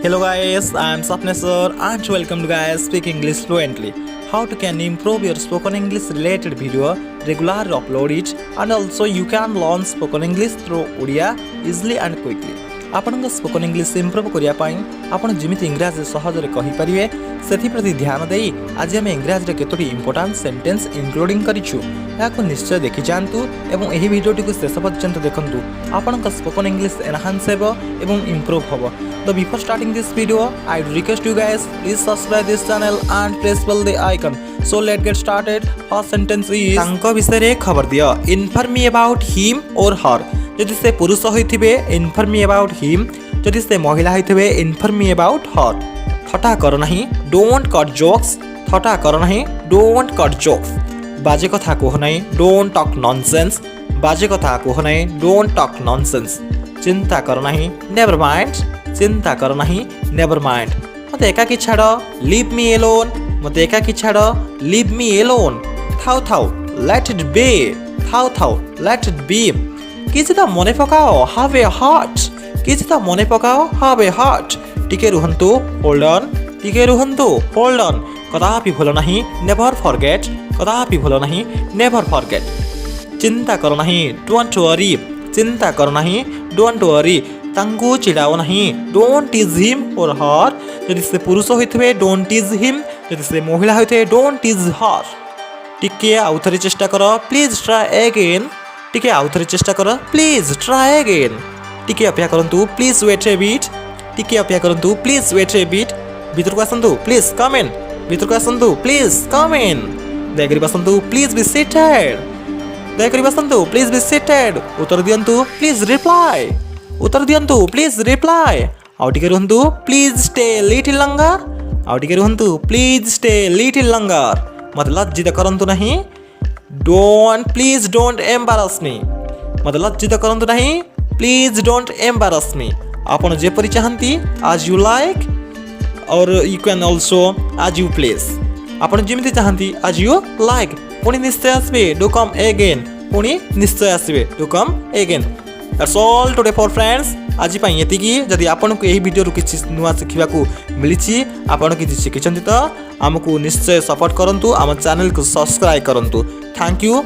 Hello guys, I am Swapneswar and welcome to guys Speak English Fluently. How to can improve your spoken English related video, regularly upload it, and also you can learn spoken English through Odia easily and quickly. आपन spoken English improve करने आपड़ जमी इंग्राजी सहजरे कहींपारे से ध्यान दे आज आम इंग्राजी केतोटी important sentence including करूँ या निश्चय देखी जातु और यह भिडियोटी को शेष पर्यंत देखूँ आपण स्पोकन इंग्लिश एनहांस हो इम्प्रूव हम. So before starting this video, I request you guys please subscribe this channel and press bell the icon. So let's get started. First sentence is तांको विषय खबर दियो. Inform me about him or her. जदि से पुरुष होइथिबे inform me about him. जदि से महिला होइथिबे inform me about her. Thatta करो नहीं. Don't cut jokes. थटा करो नहीं. Don't cut jokes. बाजे कथा कहो नहीं. Don't talk nonsense. बाजे कथा कहो नहीं. Don't talk nonsense. चिंता करो नहीं. Never mind. चिंता करो नहीं. Never mind. मते एकाकी छाड़. Leave me alone. मते एकाकी छाड़. Leave me alone. थाउ थाउ. Let it be. थाउ थाउ. Let it be. किछि त मने पकाओ. Have a heart. किछि त मने पकाओ. Have a heart. टिके रुहंतु. Hold on. टिके रुहंतु. Hold on. कदापि भूल नहीं. Never forget. कदापि भूल नहीं. Never forget. चिंता करो नहीं. Don't worry. चिंता करो नहीं. Don't worry. तांको चिड़ाओ नहीं. डोंट टीज हिम और हर. यदि से पुरुष होइथिबे डोंट टीज हिम. यदि से महिला होइथिबे डोंट टीज हर. टिके आउथरे चेष्टा करो. Please try again. टिके आउथरे चेष्टा करो. Please try again. टिके अपेक्षा करंतु. Please wait a bit. टिके अपेक्षा करंतु. Please wait a bit. भीतर को आसंतु. Please come in. भीतर को आसंतु. Please come in. दयकरी बसंतु. Please be seated. दयकरी बसंतु. Please be seated. उत्तर दियंतु. Please reply. उत्तर दियंतु. Please reply. आउ टिके रुहंतु. Please stay little longer. आउ टिके रुहंतु. प्लीज स्टे लिटिल लंगर. मत लज्जित करंतु नहीं. डोंट. प्लीज डोंट एम्बारस मी. मत लज्जित करंतु नहीं. प्लीज डोंट एम्बारस मी. आपण जेपरि चाहंती आज यू लाइक और यू कैन आल्सो आज यू प्लीज. आपण जेमिति चाहंती आज यू लाइक. पुणी निश्चय आसबे. Do come again. पुणी निश्चय आसबे. Do come again. That's all today for friends. आज पाई एतिकी. जदि आपन को एही वीडियो रु किछि नुवा सिखिबा को मिलिछि, आपन किछि सिखिछन्ति त हमकु निश्चय सपोर्ट करंतु. आम चैनल को सब्सक्राइब करंतु. Thank you.